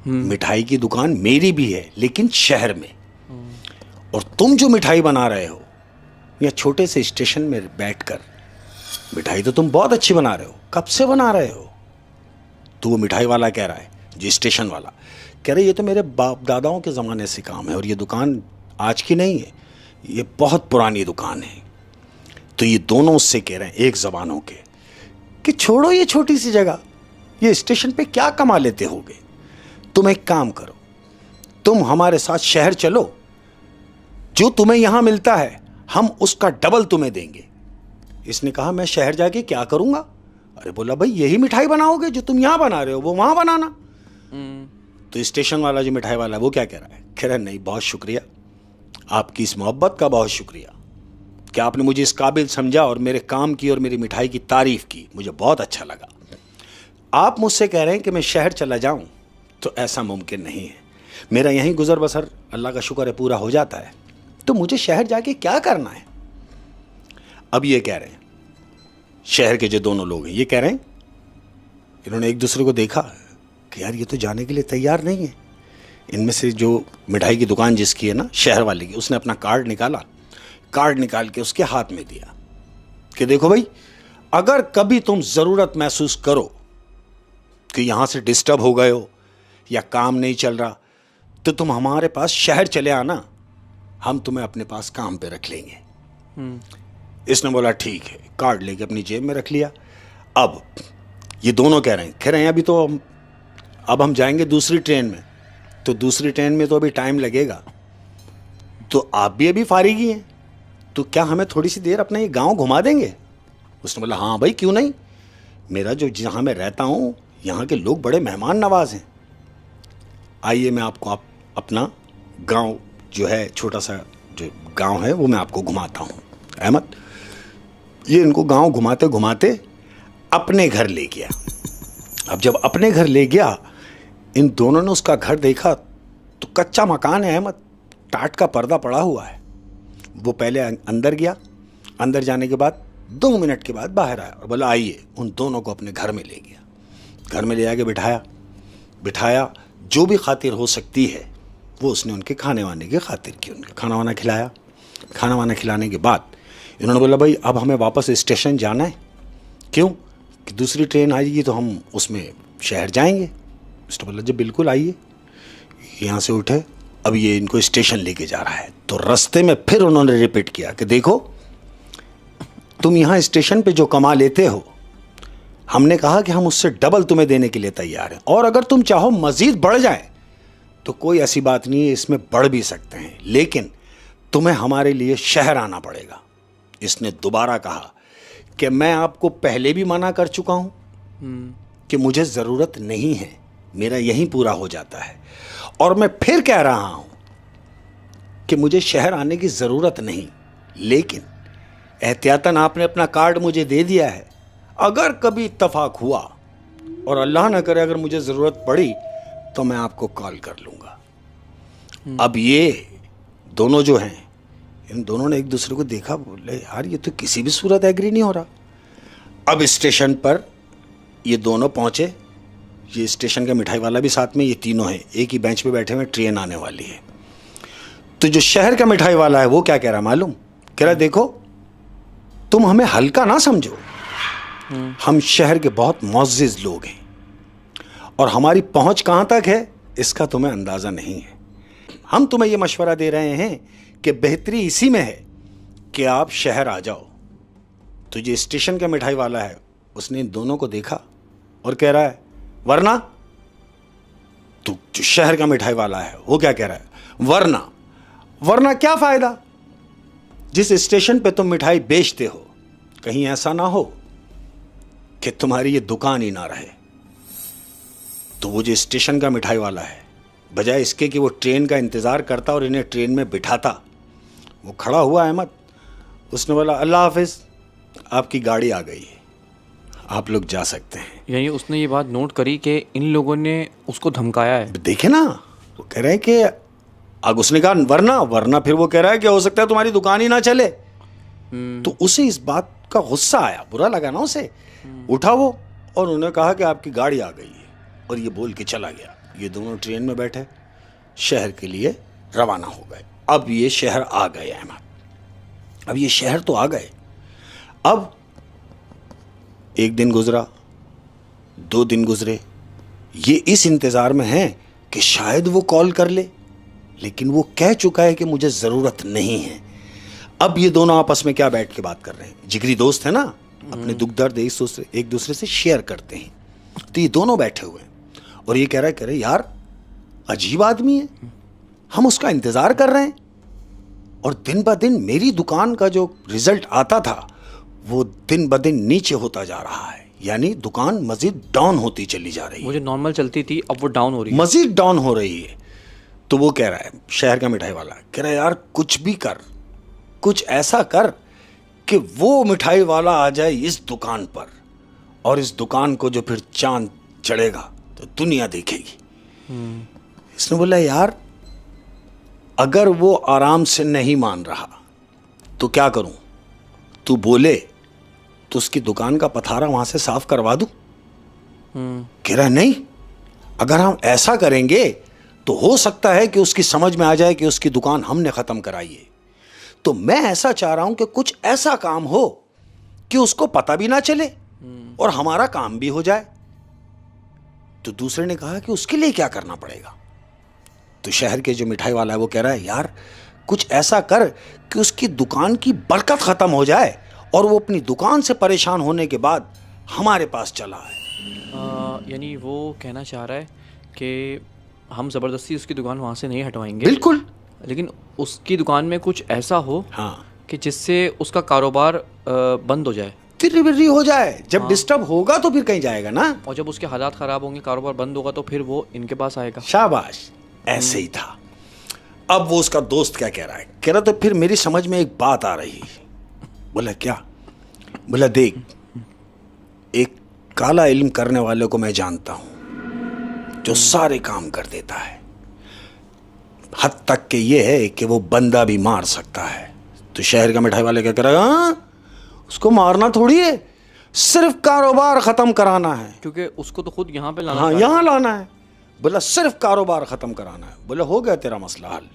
मिठाई की दुकान मेरी भी है लेकिन शहर में, और तुम जो मिठाई बना रहे हो या छोटे से स्टेशन में बैठकर, मिठाई तो तुम बहुत अच्छी बना रहे हो, कब से बना रहे हो? तो वो मिठाई वाला कह रहा है, जो स्टेशन वाला कह रहा है ये तो मेरे बाप दादाओं के ज़माने से काम है और ये दुकान आज की नहीं है, ये बहुत पुरानी दुकान है। तो ये दोनों उससे कह रहे हैं एक ज़बान होके कि छोड़ो ये छोटी सी जगह, ये स्टेशन पे क्या कमा लेते होगे, तुम एक काम करो, तुम हमारे साथ शहर चलो, जो तुम्हें यहां मिलता है हम उसका डबल तुम्हें देंगे। इसने कहा मैं शहर जाके क्या करूंगा? अरे बोला भाई यही मिठाई बनाओगे जो तुम यहां बना रहे हो, वो वहां बनाना। तो स्टेशन वाला जो मिठाई वाला है वो क्या कह रहा है, कह रहा है नहीं बहुत शुक्रिया, आपकी इस मोहब्बत का बहुत शुक्रिया कि आपने मुझे इस काबिल समझा और मेरे काम की और मेरी मिठाई की तारीफ की, मुझे बहुत अच्छा लगा। आप मुझसे कह रहे हैं कि मैं शहर चला जाऊं, तो ऐसा मुमकिन नहीं है, मेरा यहीं गुजर बसर अल्लाह का शुक्र है पूरा हो जाता है, तो मुझे शहर जाके क्या करना है? अब ये कह रहे हैं, शहर के जो दोनों लोग हैं ये कह रहे हैं, इन्होंने एक दूसरे को देखा कि यार ये तो जाने के लिए तैयार नहीं है। इनमें से जो मिठाई की दुकान जिसकी है ना, शहर वाले की, उसने अपना कार्ड निकाला, कार्ड निकाल के उसके हाथ में दिया कि देखो भाई, अगर कभी तुम ज़रूरत महसूस करो कि यहाँ से डिस्टर्ब हो गए हो या काम नहीं चल रहा, तो तुम हमारे पास शहर चले आना, हम तुम्हें अपने पास काम पे रख लेंगे। इसने बोला ठीक है, कार्ड लेके अपनी जेब में रख लिया। अब ये दोनों कह रहे हैं अभी तो अब हम जाएंगे दूसरी ट्रेन में, तो दूसरी ट्रेन में तो अभी टाइम लगेगा, तो आप भी अभी फारिगी हैं, तो क्या हमें थोड़ी सी देर अपना ये गांव घुमा देंगे? उसने बोला हाँ भाई क्यों नहीं, मेरा जो जहाँ मैं रहता हूँ यहाँ के लोग बड़े मेहमान नवाज हैं, आइए मैं आपको अपना गांव जो है, छोटा सा जो गांव है वो मैं आपको घुमाता हूँ। अहमद ये इनको गांव घुमाते घुमाते अपने घर ले गया। अब जब अपने घर ले गया, इन दोनों ने उसका घर देखा तो कच्चा मकान है अहमद, टाट का पर्दा पड़ा हुआ है। वो पहले अंदर गया, अंदर जाने के बाद 2 मिनट के बाद बाहर आया और बोला आइए, उन दोनों को अपने घर में ले गया। घर में ले आके बिठाया, जो भी खातिर हो सकती है वो उसने उनके खाने वाने की खातिर की, उनका खाना वाना खिलाया। खाना वाना खिलाने के बाद इन्होंने बोला भाई अब हमें वापस स्टेशन जाना है, क्यों कि दूसरी ट्रेन आएगी तो हम उसमें शहर जाएंगे। उसने बोला जी बिल्कुल आइए। यहाँ से उठे, अब ये इनको स्टेशन लेके जा रहा है, तो रास्ते में फिर उन्होंने रिपीट किया कि देखो तुम यहाँ स्टेशन पे जो कमा लेते हो, हमने कहा कि हम उससे डबल तुम्हें देने के लिए तैयार हैं, और अगर तुम चाहो मजीद बढ़ जाए तो कोई ऐसी बात नहीं है, इसमें बढ़ भी सकते हैं, लेकिन तुम्हें हमारे लिए शहर आना पड़ेगा। इसने दोबारा कहा कि मैं आपको पहले भी मना कर चुका हूं कि मुझे ज़रूरत नहीं है, मेरा यहीं पूरा हो जाता है, और मैं फिर कह रहा हूं कि मुझे शहर आने की ज़रूरत नहीं, लेकिन एहतियातन आपने अपना कार्ड मुझे दे दिया है। अगर कभी इत्तफाक हुआ और अल्लाह ना करे अगर मुझे ज़रूरत पड़ी तो मैं आपको कॉल कर लूँगा। अब ये दोनों जो हैं, इन दोनों ने एक दूसरे को देखा, बोले यार ये तो किसी भी सूरत एग्री नहीं हो रहा। अब स्टेशन पर ये दोनों पहुँचे, ये स्टेशन का मिठाई वाला भी साथ में, ये तीनों हैं एक ही बेंच पे बैठे हुए, ट्रेन आने वाली है। तो जो शहर का मिठाई वाला है वो क्या कह रहा है मालूम? कह रहा देखो तुम हमें हल्का ना समझो, हम शहर के बहुत मुअज़्ज़िज़ लोग हैं और हमारी पहुंच कहां तक है इसका तुम्हें अंदाजा नहीं है। हम तुम्हें यह मशवरा दे रहे हैं कि बेहतरी इसी में है कि आप शहर आ जाओ। तो जो स्टेशन का मिठाई वाला है उसने इन दोनों को देखा और कह रहा है वरना। तो जो शहर का मिठाई वाला है वो क्या कह रहा है? वरना। वरना क्या फायदा? जिस स्टेशन पे तुम मिठाई बेचते हो कहीं ऐसा ना हो कि तुम्हारी ये दुकान ही ना रहे। तो वो जो स्टेशन का मिठाई वाला है, बजाय इसके कि वो ट्रेन का इंतज़ार करता और इन्हें ट्रेन में बिठाता, वो खड़ा हुआ अहमद, उसने बोला अल्लाह हाफिज़, आपकी गाड़ी आ गई है, आप लोग जा सकते हैं। यानी उसने ये बात नोट करी कि इन लोगों ने उसको धमकाया है। देखे ना, वो कह रहे हैं कि अब उसने कहा वरना। वरना फिर वो कह रहा है कि हो सकता है तुम्हारी दुकान ही ना चले। तो उसे इस बात का गुस्सा आया, बुरा लगा ना उसे। उठा वो और उन्होंने कहा कि आपकी गाड़ी आ गई है, और ये बोल के चला गया। ये दोनों ट्रेन में बैठे शहर के लिए रवाना हो गए। अब ये शहर आ गए अहमद, अब ये शहर तो आ गए। अब एक दिन गुजरा, 2 दिन गुजरे, ये इस इंतज़ार में हैं कि शायद वो कॉल कर ले, लेकिन वो कह चुका है कि मुझे ज़रूरत नहीं है। अब ये दोनों आपस में क्या बैठ के बात कर रहे हैं, जिगरी दोस्त है ना, अपने दुख दर्द एक दूसरे से शेयर करते हैं। तो ये दोनों बैठे हुए हैं और ये कह रहा है यार अजीब आदमी है, हम उसका इंतज़ार कर रहे हैं और दिन ब दिन मेरी दुकान का जो रिजल्ट आता था वो दिन ब दिन नीचे होता जा रहा है, यानी दुकान मजीद डाउन होती चली जा रही है। वो जो नॉर्मल चलती थी अब वो डाउन हो रही है, मजीद डाउन हो रही है। तो वो कह रहा है, शहर का मिठाई वाला कह रहा है यार कुछ भी कर, कुछ ऐसा कर कि वो मिठाई वाला आ जाए इस दुकान पर, और इस दुकान को जो फिर चांद चढ़ेगा तो दुनिया देखेगी। इसने बोला यार अगर वो आराम से नहीं मान रहा तो क्या करूं? तू बोले तो उसकी दुकान का पथारा वहां से साफ करवा दूं? कह रहा नहीं, अगर हम ऐसा करेंगे तो हो सकता है कि उसकी समझ में आ जाए कि उसकी दुकान हमने खत्म कराई है। तो मैं ऐसा चाह रहा हूं कि कुछ ऐसा काम हो कि उसको पता भी ना चले और हमारा काम भी हो जाए। तो दूसरे ने कहा कि उसके लिए क्या करना पड़ेगा? तो शहर के जो मिठाई वाला है वो कह रहा है यार कुछ ऐसा कर कि उसकी दुकान की बरकत खत्म हो जाए और वो अपनी दुकान से परेशान होने के बाद हमारे पास चला है। यानी वो कहना चाह रहा है कि हम ज़बरदस्ती उसकी दुकान वहाँ से नहीं हटवाएंगे, बिल्कुल, लेकिन उसकी दुकान में कुछ ऐसा हो हाँ कि जिससे उसका कारोबार बंद हो जाए, तिर्री हो जाए। जब डिस्टर्ब होगा तो फिर कहीं जाएगा ना, और जब उसके हालात ख़राब होंगे, कारोबार बंद होगा, तो फिर वो इनके पास आएगा। शाबाश, ऐसे ही था। अब वो उसका दोस्त क्या कह रहा है? कह रहा तो फिर मेरी समझ में एक बात आ रही है। बोला क्या? बोला देख, एक काला इल्म करने वाले को मैं जानता हूं जो सारे काम कर देता है, हद तक कि ये है कि वो बंदा भी मार सकता है। तो शहर का मिठाई वाले क्या करेगा? उसको मारना थोड़ी है, सिर्फ कारोबार खत्म कराना है, क्योंकि उसको तो खुद यहाँ पे लाना, हाँ यहाँ लाना है। बोला सिर्फ कारोबार खत्म कराना है। बोला हो गया तेरा मसला हल,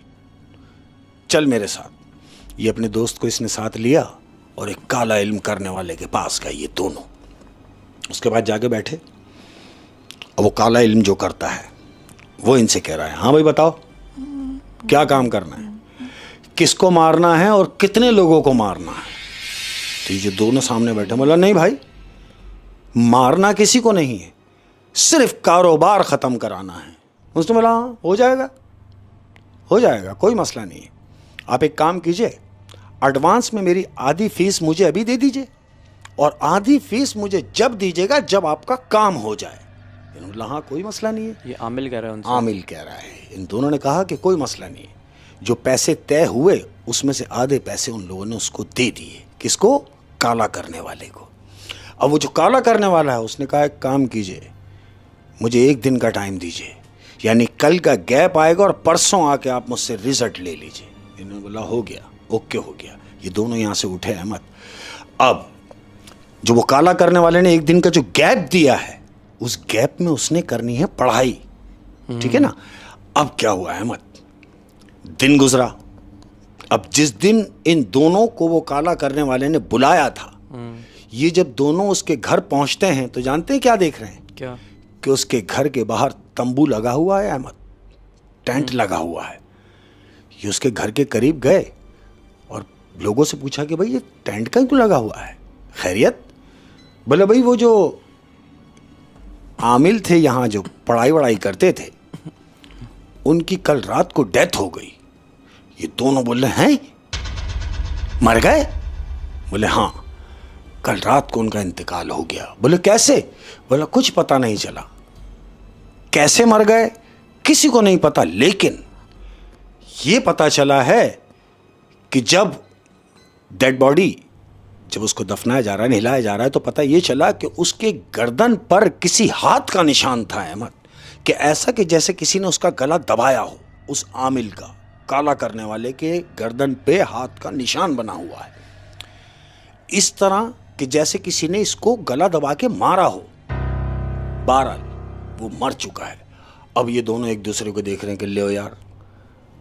चल मेरे साथ। ये अपने दोस्त को इसने साथ लिया और एक काला इल्म करने वाले के पास गए ये दोनों। उसके बाद जाके बैठे और वो काला इल्म जो करता है वो इनसे कह रहा है हाँ भाई बताओ क्या काम करना है, किसको मारना है और कितने लोगों को मारना है। तो ये जो दोनों सामने बैठे, बोला नहीं भाई, मारना किसी को नहीं है, सिर्फ कारोबार ख़त्म कराना है। उसने बोला हाँ हो जाएगा, हो जाएगा, कोई मसला नहीं है। आप एक काम कीजिए, एडवांस में मेरी आधी फीस मुझे अभी दे दीजिए और आधी फीस मुझे जब दीजिएगा जब आपका काम हो जाए। इन्होंने बोला हाँ कोई मसला नहीं है। ये आमिल कह रहा है उनसे? आमिल कह रहा है। इन दोनों ने कहा कि कोई मसला नहीं है। जो पैसे तय हुए उसमें से आधे पैसे उन लोगों ने उसको दे दिए। किसको? काला करने वाले को। अब वो जो काला करने वाला है उसने कहा एक काम कीजिए, मुझे 1 दिन का टाइम दीजिए, यानी कल का गैप आएगा और परसों आके आप मुझसे रिजल्ट ले लीजिए। इन्होंने बोला हो गया, ओके हो गया। ये दोनों यहाँ से उठे अहमद। अब जो वो काला करने वाले ने 1 दिन का जो गैप दिया है, उस गैप में उसने करनी है पढ़ाई, ठीक है ना। अब क्या हुआ अहमद, दिन गुजरा। अब जिस दिन इन दोनों को वो काला करने वाले ने बुलाया था, ये जब दोनों उसके घर पहुंचते हैं तो जानते हैं क्या देख रहे हैं? क्या? कि उसके घर के बाहर तंबू लगा हुआ है अहमद, टेंट लगा हुआ है। ये उसके घर के करीब गए और लोगों से पूछा कि भाई ये टेंट क्यों लगा हुआ है, खैरियत? बोले भाई वो जो आमिल थे यहाँ जो पढ़ाई वढ़ाई करते थे, उनकी कल रात को डेथ हो गई। ये दोनों बोल रहे हैं मर गए? बोले हाँ, कल रात को उनका इंतकाल हो गया। बोले कैसे? बोला कुछ पता नहीं चला, कैसे मर गए किसी को नहीं पता, लेकिन ये पता चला है कि जब डेड बॉडी, जब उसको दफनाया जा रहा है, नहलाया जा रहा है, तो पता ये चला कि उसके गर्दन पर किसी हाथ का निशान था अहमद, कि ऐसा कि जैसे किसी ने उसका गला दबाया हो। उस आमिल का, काला करने वाले के गर्दन पे हाथ का निशान बना हुआ है, इस तरह कि जैसे किसी ने इसको गला दबा के मारा हो। बहरहाल वो मर चुका है। अब ये दोनों एक दूसरे को देख रहे हैं कि ले यार,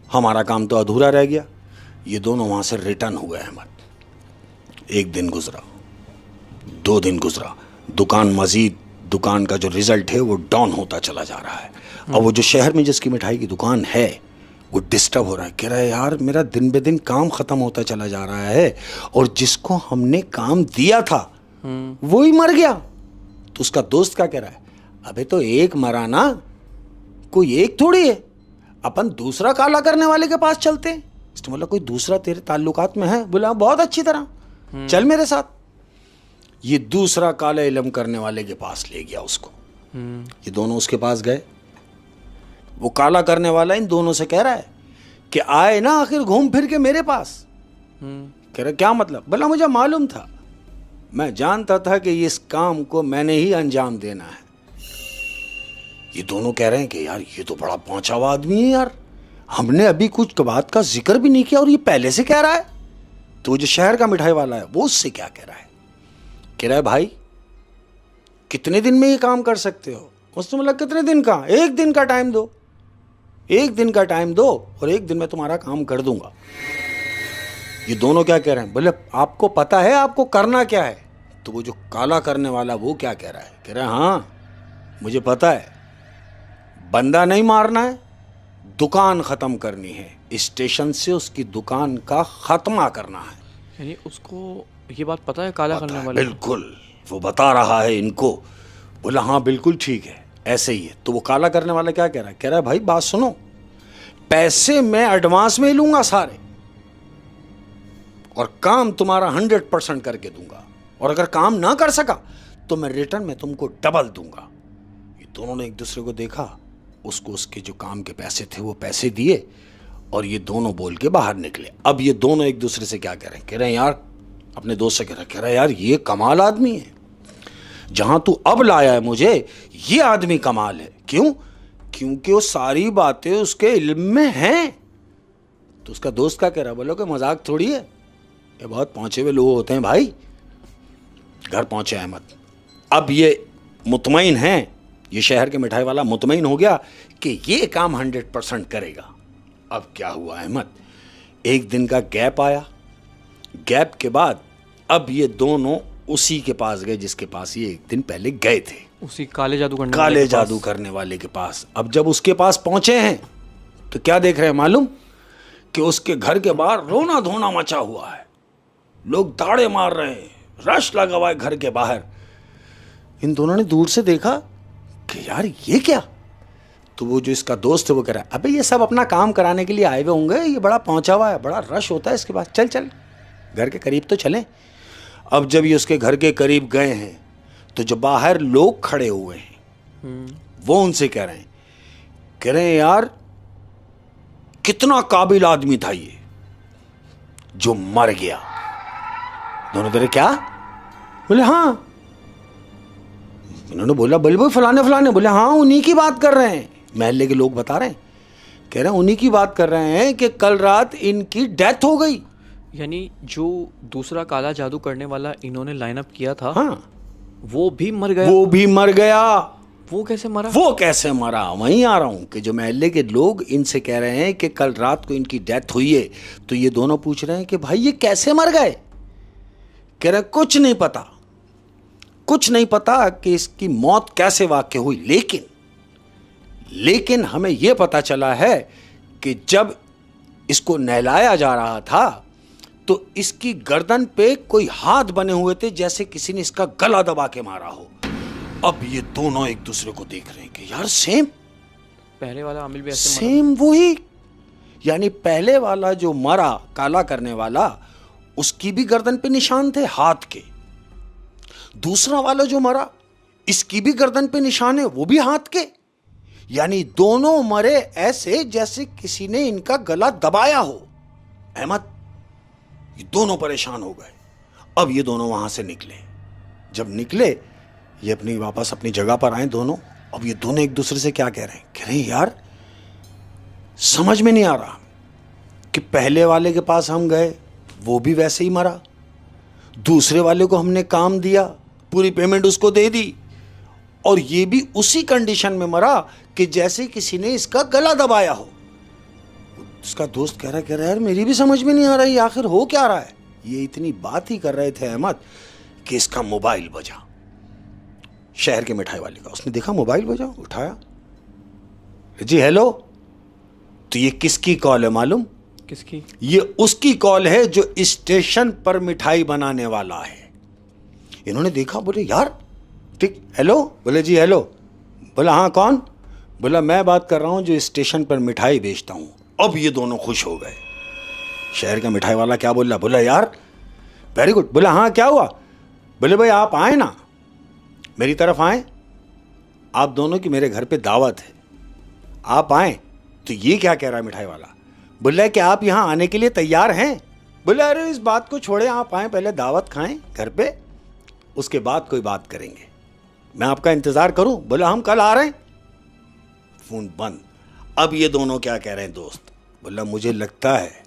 हमारा काम तो अधूरा रह गया। ये दोनों वहाँ से रिटर्न हुए अहमद। 1 दिन गुजरा, 2 दिन गुजरा, दुकान का जो रिजल्ट है वो डाउन होता चला जा रहा है। और वो जो शहर में जिसकी मिठाई की दुकान है वो डिस्टर्ब हो रहा है, कह रहा है यार मेरा दिन बे दिन काम ख़त्म होता चला जा रहा है और जिसको हमने काम दिया था वो ही मर गया। तो उसका दोस्त क्या कह रहा है, अबे तो एक मरा ना, कोई एक थोड़ी है, अपन दूसरा काला करने वाले के पास चलते हैं। इसने बोला कोई दूसरा तेरे ताल्लुकात में है? बोला बहुत अच्छी तरह, चल मेरे साथ। ये दूसरा काला इल्म करने वाले के पास ले गया उसको। ये दोनों उसके पास गए। वो काला करने वाला इन दोनों से कह रहा है कि आए ना आखिर घूम फिर के मेरे पास। कह रहा क्या मतलब? बोला मुझे मालूम था, मैं जानता था कि इस काम को मैंने ही अंजाम देना है। ये दोनों कह रहे हैं कि यार ये तो बड़ा पहुंचा हुआ आदमी है यार, हमने अभी कुछ बात का जिक्र भी नहीं किया और ये पहले से कह रहा है। तो जो शहर का मिठाई वाला है वो उससे क्या कह रहा है, कह रहा है भाई कितने दिन में ये काम कर सकते हो? उसने बोला कितने दिन का? 1 दिन का टाइम दो, 1 दिन का टाइम दो और 1 दिन में तुम्हारा काम कर दूंगा। ये दोनों क्या कह रहे हैं? बोले आपको पता है आपको करना क्या है? तो वो जो काला करने वाला वो क्या कह रहा है, कह रहा है हाँ मुझे पता है, बंदा नहीं मारना है, दुकान ख़त्म करनी है, स्टेशन से उसकी दुकान का खात्मा करना है। यानी उसको ये बात पता है काला करने वाले? बिल्कुल, वो बता रहा है इनको। बोला हाँ बिल्कुल ठीक है, ऐसे ही है। तो वो काला करने वाला क्या कह रहा है, कह रहा है भाई बात सुनो, पैसे मैं एडवांस में लूंगा सारे और काम तुम्हारा 100% करके दूंगा, और अगर काम ना कर सका तो मैं रिटर्न में तुमको डबल दूंगा। ये दोनों ने एक दूसरे को देखा, उसको उसके जो काम के पैसे थे वो पैसे दिए और ये दोनों बोल के बाहर निकले। अब ये दोनों एक दूसरे से क्या कह रहे हैं, कह रहे हैं यार, अपने दोस्त से कह रहा है यार ये कमाल आदमी है, जहां तू अब लाया है मुझे ये आदमी कमाल है। क्यों? क्योंकि वो सारी बातें उसके इल्म में हैं। तो उसका दोस्त क्या कह रहा है, बोलो कि मजाक थोड़ी है, ये बहुत पहुंचे हुए लोग होते हैं भाई। घर पहुंचे अहमद। अब ये मुतमईन हैं, ये शहर के मिठाई वाला मुतमईन हो गया कि ये काम 100% करेगा। अब क्या हुआ अहमद, 1 दिन का गैप आया। गैप के बाद अब ये दोनों उसी के पास गए जिसके पास ये 1 दिन पहले गए थे, उसी काले जादू करने वाले के पास। अब जब उसके पास पहुंचे हैं तो क्या देख रहे हैं मालूम, कि उसके घर के बाहर रोना धोना मचा हुआ है, लोग ताड़े मार रहे हैं, रश लगा हुआ है घर के बाहर। इन दोनों ने दूर से देखा कि यार ये क्या। तो वो जो इसका दोस्त है वो कह रहा है, अबे ये सब अपना काम कराने के लिए आए हुए होंगे, ये बड़ा पहुंचा हुआ है, बड़ा रश होता है इसके पास, चल चल घर के करीब तो चलें। अब जब ये उसके घर के करीब गए हैं तो जो बाहर लोग खड़े हुए हैं वो उनसे कह रहे हैं यार कितना काबिल आदमी था ये जो मर गया। दोनों तेरे क्या? बोले हाँ। उन्होंने बोला बोले फलाने फलाने। बोले हाँ उन्हीं की बात कर रहे हैं। महल्ले के लोग बता रहे हैं, कह रहे हैं उन्हीं की बात कर रहे हैं कि कल रात इनकी डेथ हो गई। यानी जो दूसरा काला जादू करने वाला इन्होंने लाइनअप किया था, हाँ वो भी मर गया। वो भी मर गया। वो कैसे मरा? वो कैसे मरा, वहीं आ रहा हूं कि जो महल्ले के लोग इनसे कह रहे हैं कि कल रात को इनकी डेथ हुई है, तो ये दोनों पूछ रहे हैं कि भाई ये कैसे मर गए। कह रहे कुछ नहीं पता, कुछ नहीं पता कि इसकी मौत कैसे वाकई हुई, लेकिन हमें यह पता चला है कि जब इसको नहलाया जा रहा था तो इसकी गर्दन पे कोई हाथ बने हुए थे जैसे किसी ने इसका गला दबा के मारा हो। अब ये दोनों एक दूसरे को देख रहे हैं कि यार सेम पहले वाला आमिल भी ऐसे सेम वही, यानी पहले वाला जो मरा काला करने वाला उसकी भी गर्दन पे निशान थे हाथ के, दूसरा वाला जो मरा इसकी भी गर्दन पे निशान है वो भी हाथ के, यानी दोनों मरे ऐसे जैसे किसी ने इनका गला दबाया हो। अहमद ये दोनों परेशान हो गए। अब ये दोनों वहां से निकले। जब निकले ये अपनी वापस अपनी जगह पर आए दोनों। अब ये दोनों एक दूसरे से क्या कह रहे हैं यार समझ में नहीं आ रहा कि पहले वाले के पास हम गए वो भी वैसे ही मरा, दूसरे वाले को हमने काम दिया पूरी पेमेंट उसको दे दी और ये भी उसी कंडीशन में मरा कि जैसे किसी ने इसका गला दबाया हो। उसका दोस्त कह रहा है यार मेरी भी समझ में नहीं आ रहा है आखिर हो क्या रहा है। ये इतनी बात ही कर रहे थे अहमद कि इसका मोबाइल बजा, शहर के मिठाई वाले का। उसने देखा मोबाइल बजा, उठाया, जी हेलो। तो ये किसकी कॉल है मालूम? किसकी? ये उसकी कॉल है जो स्टेशन पर मिठाई बनाने वाला है। इन्होंने देखा, बोले यार ठीक, हेलो। बोले जी हेलो। बोला हाँ कौन? बोला मैं बात कर रहा हूं जो स्टेशन पर मिठाई बेचता हूं। अब ये दोनों खुश हो गए। शहर का मिठाई वाला क्या बोला? बोला यार वेरी गुड। बोला हाँ क्या हुआ? बोले भाई आप आए ना, मेरी तरफ आए, आप दोनों की मेरे घर पे दावत है, आप आए। तो ये क्या कह रहा है मिठाई वाला? बोला कि आप यहां आने के लिए तैयार हैं? बोला अरे इस बात को छोड़े, आप आए पहले दावत खाएं घर पे, उसके बाद कोई बात करेंगे, मैं आपका इंतजार करूं? बोला हम कल आ रहे हैं। फोन बंद। अब ये दोनों क्या कह रहे हैं दोस्त? बोला मुझे लगता है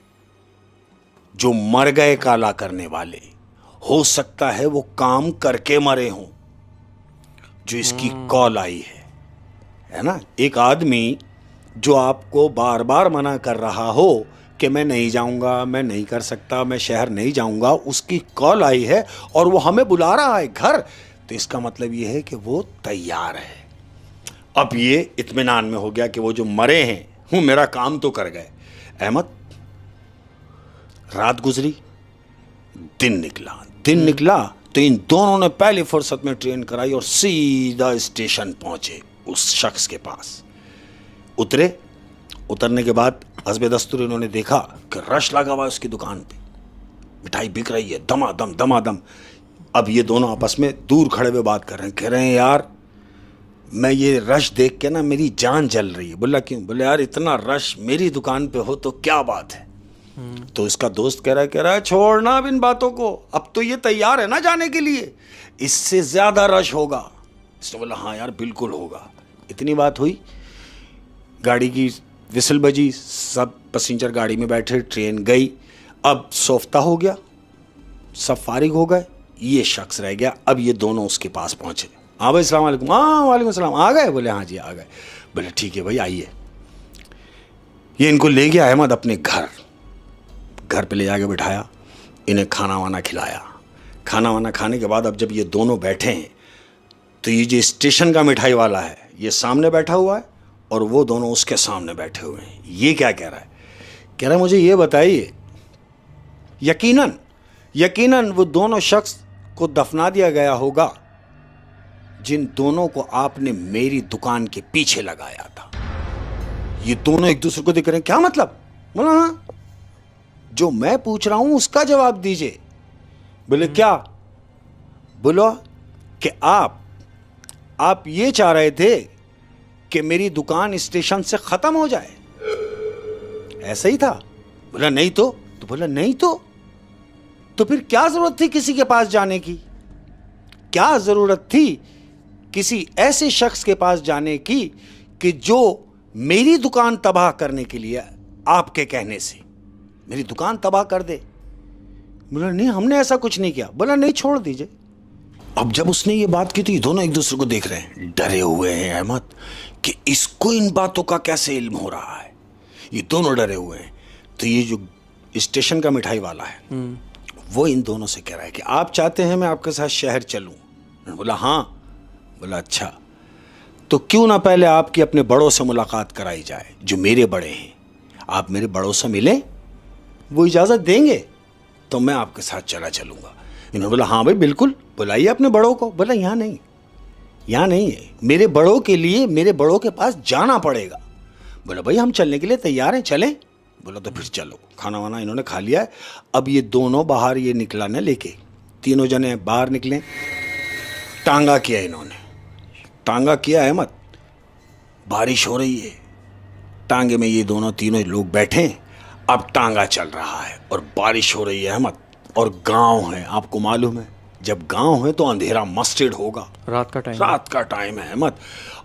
जो मर गए काला करने वाले हो सकता है वो काम करके मरे हों जो इसकी कॉल आई है ना। एक आदमी जो आपको बार बार मना कर रहा हो कि मैं नहीं जाऊंगा, मैं नहीं कर सकता, मैं शहर नहीं जाऊंगा, उसकी कॉल आई है और वो हमें बुला रहा है घर, तो इसका मतलब ये है कि वो तैयार है। अब ये इत्मीनान में हो गया कि वो जो मरे हैं वो मेरा काम तो कर गए। अहमद रात गुजरी, दिन निकला तो इन दोनों ने पहली फुर्सत में ट्रेन कराई और सीधा स्टेशन पहुंचे। उस शख्स के पास उतरे। उतरने के बाद हस्बे दस्तूर इन्होंने देखा कि रश लगा हुआ है उसकी दुकान पे, मिठाई बिक रही है दमादम। अब ये दोनों आपस में दूर खड़े हुए बात कर रहे हैं, कह रहे हैं यार मैं ये रश देख के ना मेरी जान जल रही है। बोला क्यों? बोले यार इतना रश मेरी दुकान पे हो तो क्या बात है। तो इसका दोस्त कह रहा है छोड़ना अब इन बातों को, अब तो ये तैयार है ना जाने के लिए, इससे ज्यादा रश होगा। इसने बोला हाँ यार बिल्कुल होगा। इतनी बात हुई, गाड़ी की विसल बजी, सब पैसेंजर गाड़ी में बैठे, ट्रेन गई। अब सोफ्ता हो गया, सब फारिग हो गए, ये शख्स रह गया। अब ये दोनों उसके पास पहुंचे। हाँ भाई अस्सलाम वालेकुम। हाँ वालेकुम सलाम। आ गए? बोले हाँ जी आ गए। बोले ठीक है भाई आइए। ये इनको ले गया अहमद अपने घर पे ले जाके बिठाया, इन्हें खाना वाना खिलाया। खाना वाना खाने के बाद अब जब ये दोनों बैठे हैं तो ये जो स्टेशन का मिठाई वाला है ये सामने बैठा हुआ है और वो दोनों उसके सामने बैठे हुए हैं। ये क्या कह रहा है? कह रहा है मुझे ये बताइए, यकीनन वो दोनों शख्स को दफना दिया गया होगा जिन दोनों को आपने मेरी दुकान के पीछे लगाया था। ये दोनों एक दूसरे को देख रहे हैं, क्या मतलब? बोला हाँ, जो मैं पूछ रहा हूं उसका जवाब दीजिए। बोले क्या? बोलो कि आप ये चाह रहे थे कि मेरी दुकान स्टेशन से खत्म हो जाए, ऐसा ही था? बोला नहीं तो बोला नहीं तो फिर क्या जरूरत थी किसी के पास जाने की? क्या जरूरत थी किसी ऐसे शख्स के पास जाने की कि जो मेरी दुकान तबाह करने के लिए आपके कहने से मेरी दुकान तबाह कर दे? बोला नहीं, हमने ऐसा कुछ नहीं किया। बोला नहीं, छोड़ दीजिए। अब जब उसने ये बात की तो ये दोनों एक दूसरे को देख रहे हैं, डरे हुए हैं अहमद कि इसको इन बातों का कैसे इल्म हो रहा है। ये दोनों डरे हुए हैं। तो ये जो स्टेशन का मिठाई वाला है वो इन दोनों से कह रहा है कि आप चाहते हैं मैं आपके साथ शहर चलूं? बोला हाँ। बोला अच्छा, तो क्यों ना पहले आपकी अपने बड़ों से मुलाकात कराई जाए जो मेरे बड़े हैं। आप मेरे बड़ों से मिलें, वो इजाज़त देंगे तो मैं आपके साथ चलूंगा। इन्होंने बोला हाँ भाई बिल्कुल, बुलाइए अपने बड़ों को। बोला यहाँ नहीं है, मेरे बड़ों के लिए मेरे बड़ों के पास जाना पड़ेगा। बोला भाई हम चलने के लिए तैयार हैं, चलें? बोला तो फिर चलो। खाना वाना इन्होंने खा लिया है। अब ये दोनों बाहर ये निकला ना लेके, तीनों जने बाहर निकले। टांगा किया इन्होंने, टांगा किया अहमद। बारिश हो रही है, टांगे में ये दोनों तीनों लोग बैठे। अब टांगा चल रहा है और बारिश हो रही है अहमद, और गांव है। आपको मालूम है जब गांव है तो अंधेरा मस्टर्ड होगा, रात का टाइम है अहमद,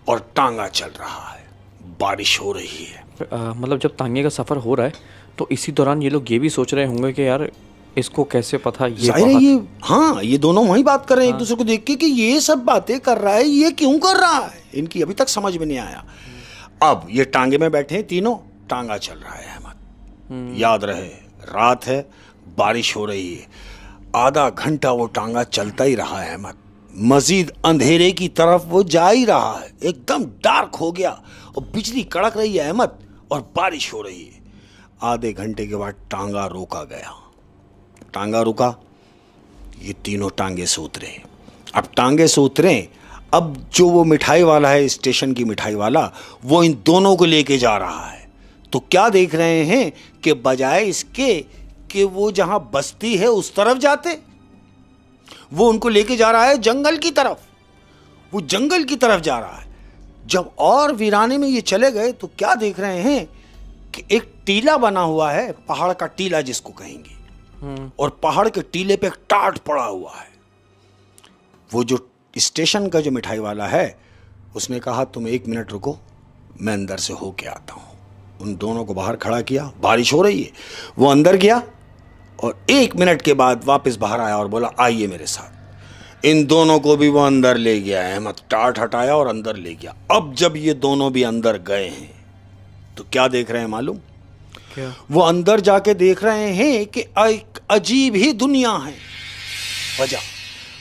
और टांगा चल रहा है, बारिश हो रही है। मतलब जब तांगे का सफ़र हो रहा है तो इसी दौरान ये लोग ये भी सोच रहे होंगे कि यार इसको कैसे पता ये हाँ, ये दोनों वही बात कर रहे हैं एक दूसरे को देख के कि ये सब बातें कर रहा है, ये क्यों कर रहा है, इनकी अभी तक समझ में नहीं आया। अब ये टांगे में बैठे हैं तीनों, टांगा चल रहा है अहमद। याद रहे रात है, बारिश हो रही है। आधा घंटा वो टांगा चलता ही रहा है अहमद। मजीद अंधेरे की तरफ वो जा ही रहा है। एकदम डार्क हो गया और बिजली कड़क रही है अहमद, और बारिश हो रही है। आधे घंटे के बाद टांगा रोका गया। टांगा रुका, ये तीनों टांगे से उतरे। अब टांगे से उतरे, अब जो वो मिठाई वाला है, स्टेशन की मिठाई वाला, वो इन दोनों को लेके जा रहा है। तो क्या देख रहे हैं कि बजाय इसके कि वो जहां बस्ती है उस तरफ जाते, वो उनको लेके जा रहा है जंगल की तरफ। वो जंगल की तरफ जा रहा है। जब और वीराने में ये चले गए तो क्या देख रहे हैं कि एक टीला बना हुआ है, पहाड़ का टीला जिसको कहेंगे, और पहाड़ के टीले पे एक टाट पड़ा हुआ है। वो जो स्टेशन का जो मिठाई वाला है उसने कहा तुम 1 मिनट रुको, मैं अंदर से होके आता हूं। उन दोनों को बाहर खड़ा किया, बारिश हो रही है। वो अंदर गया और 1 मिनट के बाद वापस बाहर आया और बोला आइए मेरे साथ। इन दोनों को भी वो अंदर ले गया, अहमद टाट हटाया और अंदर ले गया। अब जब ये दोनों भी अंदर गए हैं तो क्या देख रहे हैं मालूम? क्या? वो अंदर जाके देख रहे हैं कि एक अजीब ही दुनिया है।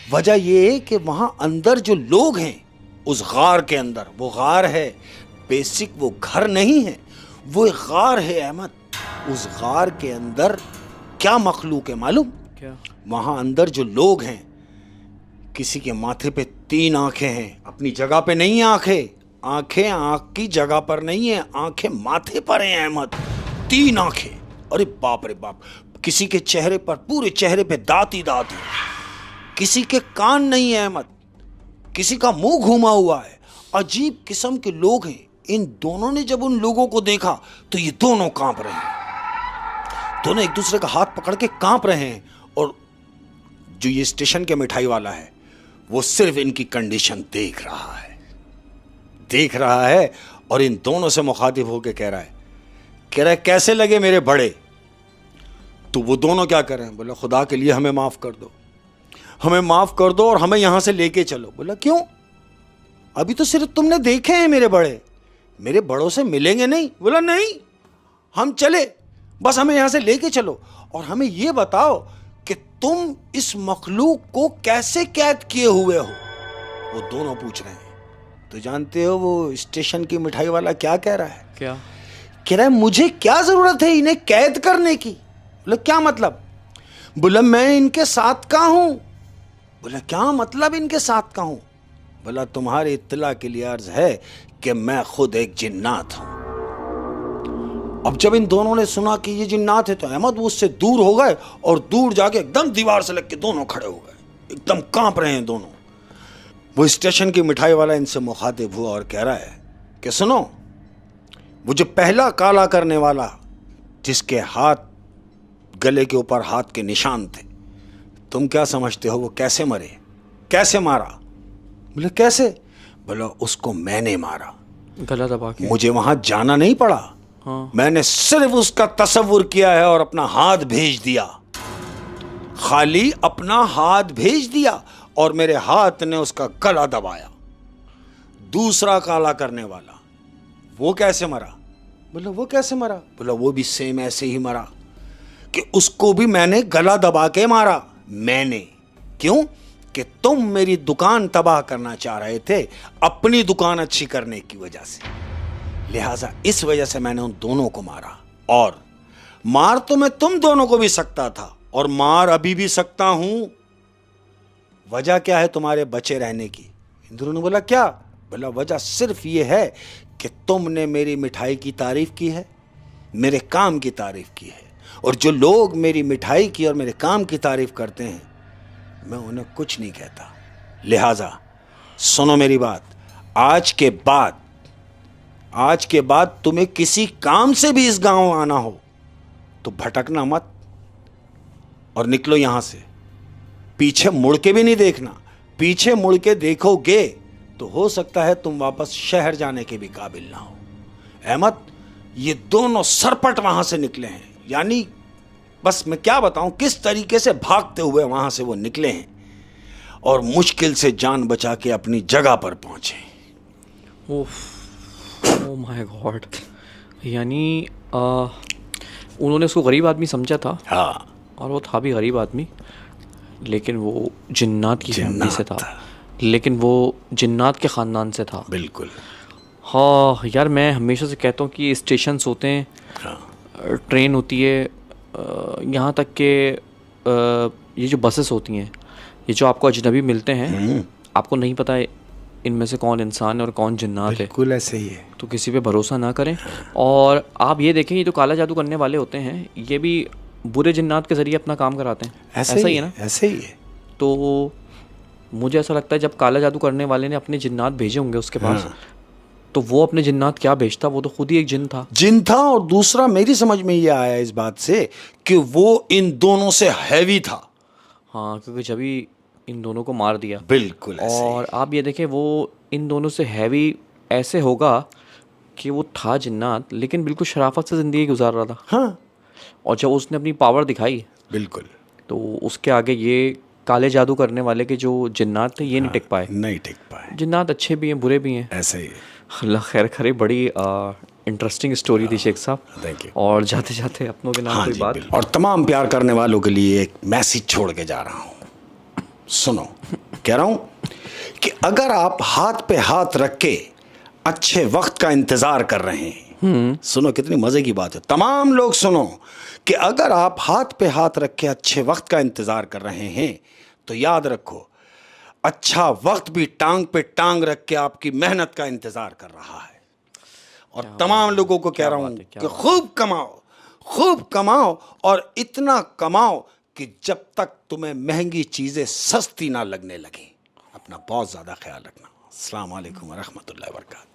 वजह ये है कि वहां अंदर जो लोग हैं उस गार के अंदर, वो गार है बेसिक, वो घर नहीं है, वो एक गार है अहमद। उस गार के अंदर क्या मखलूक है मालूम? क्या? वहां अंदर जो लोग हैं, किसी के माथे पे 3 आंखें हैं, अपनी जगह पे नहीं है आंखें आंख की जगह पर नहीं है, आंखें माथे पर हैं अहमद। 3 आंखें, अरे बाप रे बाप। किसी के चेहरे पर, पूरे चेहरे पे दांत ही दांत है। किसी के कान नहीं है अहमद, किसी का मुंह घूमा हुआ है। अजीब किस्म के लोग हैं। इन दोनों ने जब उन लोगों को देखा तो ये दोनों कांप रहे हैं। दोनों एक दूसरे का हाथ पकड़ के कांप रहे हैं। और जो ये स्टेशन के मिठाई वाला है वो सिर्फ इनकी कंडीशन देख रहा है और इन दोनों से मुखातिब होकर कह रहा है कैसे लगे मेरे बड़े? तो वो दोनों क्या कर रहे हैं? बोला खुदा के लिए हमें माफ कर दो, हमें माफ कर दो और हमें यहां से लेके चलो। बोला क्यों? अभी तो सिर्फ तुमने देखे हैं मेरे बड़े, मेरे बड़ों से मिलेंगे नहीं? बोला नहीं, हम चले, बस हमें यहां से लेके चलो और हमें यह बताओ कि तुम इस मखलूक को कैसे कैद किए हुए हो। वो दोनों पूछ रहे हैं। तो जानते हो वो स्टेशन की मिठाई वाला क्या कह रहा है? क्या कह रहा है? मुझे क्या जरूरत है इन्हें कैद करने की? बोला क्या मतलब? बोला मैं इनके साथ का हूं। बोला क्या मतलब इनके साथ का हूं? बोला तुम्हारी इत्तला के लिए अर्ज है कि मैं खुद एक जिन्नात हूं। अब जब इन दोनों ने सुना कि ये जिन्नात है तो अहमद वो उससे दूर हो गए और दूर जाके एकदम दीवार से लग के दोनों खड़े हो गए, एकदम कांप रहे हैं दोनों। वो स्टेशन की मिठाई वाला इनसे मुखातिब हुआ और कह रहा है कि सुनो, वो जो पहला काला करने वाला जिसके हाथ गले के ऊपर हाथ के निशान थे, तुम क्या समझते हो वो कैसे मरे, कैसे मारा? बोले कैसे? बोला उसको मैंने मारा, गला दबा के। मुझे वहां जाना नहीं पड़ा। हाँ। मैंने सिर्फ उसका तसव्वुर किया है और अपना हाथ भेज दिया, खाली अपना हाथ भेज दिया और मेरे हाथ ने उसका गला दबाया। दूसरा काला करने वाला वो कैसे मरा? बोला वो कैसे मरा? बोला वो भी सेम ऐसे ही मरा कि उसको भी मैंने गला दबा के मारा। मैंने क्यों? कि तुम मेरी दुकान तबाह करना चाह रहे थे अपनी दुकान अच्छी करने की वजह से, लिहाजा इस वजह से मैंने उन दोनों को मारा। और मार तो मैं तुम दोनों को भी सकता था और मार अभी भी सकता हूं। वजह क्या है तुम्हारे बचे रहने की? इंद्र ने बोला क्या? बोला वजह सिर्फ ये है कि तुमने मेरी मिठाई की तारीफ की है, मेरे काम की तारीफ की है, और जो लोग मेरी मिठाई की और मेरे काम की तारीफ करते हैं मैं उन्हें कुछ नहीं कहता। लिहाजा सुनो मेरी बात, आज के बाद तुम्हें किसी काम से भी इस गांव आना हो तो भटकना मत और निकलो यहां से। पीछे मुड़ के भी नहीं देखना, पीछे मुड़ के देखोगे तो हो सकता है तुम वापस शहर जाने के भी काबिल ना हो। अहमद, ये दोनों सरपट वहां से निकले हैं, यानी बस मैं क्या बताऊं किस तरीके से भागते हुए वहां से वो निकले हैं और मुश्किल से जान बचा के अपनी जगह पर पहुंचे। ओह माय गॉड, यानी उन्होंने उसको गरीब आदमी समझा था। हाँ, और वो था भी गरीब आदमी, लेकिन वो जिन्नात की फैमिली से था, लेकिन वो जिन्नात के ख़ानदान से था। बिल्कुल। हाँ यार, मैं हमेशा से कहता हूँ कि स्टेशन होते हैं, हाँ। ट्रेन होती है, यहाँ तक कि ये जो बसेस होती हैं, ये जो आपको अजनबी मिलते हैं, आपको नहीं पता है इनमें से कौन इंसान है और कौन जिन्नात है। बिल्कुल ऐसे ही है। तो किसी पे भरोसा ना करें। और आप ये देखें, ये जो काला जादू करने वाले होते हैं ये भी बुरे जिन्नात के ज़रिए अपना काम कराते हैं। ऐसा ही है ना? ऐसे ही है। तो मुझे ऐसा लगता है जब काला जादू करने वाले ने अपने जिन्नात भेजे होंगे उसके पास, तो वो अपने जिन्नात क्या भेजता? वो तो खुद ही एक जिन था। और दूसरा मेरी समझ में ये आया इस बात से कि वो इन दोनों से हैवी था। हाँ, क्योंकि जब ही इन दोनों को मार दिया। बिल्कुल ऐसे ही। और आप ये देखें, वो इन दोनों से हैवी ऐसे होगा कि वो था जिन्नात, लेकिन बिल्कुल शराफत से ज़िंदगी गुजार रहा था। हाँ, और जब उसने अपनी पावर दिखाई, बिल्कुल, तो उसके आगे ये काले जादू करने वाले के जो जिन्नात थे ये नहीं टिक पाए। नहीं टिक पाए। जिन्नात अच्छे भी हैं, बुरे भी हैं। ऐसे ही। अल्लाह खैर करे। बड़ी इंटरेस्टिंग स्टोरी थी शेख साहब। Thank you. और जाते जाते अपनों के नाम कोई बात। और तमाम प्यार करने वालों के लिए एक मैसेज छोड़ के जा रहा हूं। सुनो, कह रहा हूं कि अगर आप हाथ पे हाथ रख के अच्छे वक्त का इंतजार कर रहे हैं, सुनो कितनी मजे की बात है, तमाम लोग सुनो, कि अगर आप हाथ पे हाथ रख के अच्छे वक्त का इंतजार कर रहे हैं तो याद रखो, अच्छा वक्त भी टांग पे टांग रख के आपकी मेहनत का इंतजार कर रहा है। और तमाम लोगों को कह रहा हूं कि खूब कमाओ और इतना कमाओ कि जब तक तुम्हें महंगी चीजें सस्ती ना लगने लगे। अपना बहुत ज्यादा ख्याल रखना। अस्सलाम वालेकुम व रहमतुल्लाहि व बरकातहू।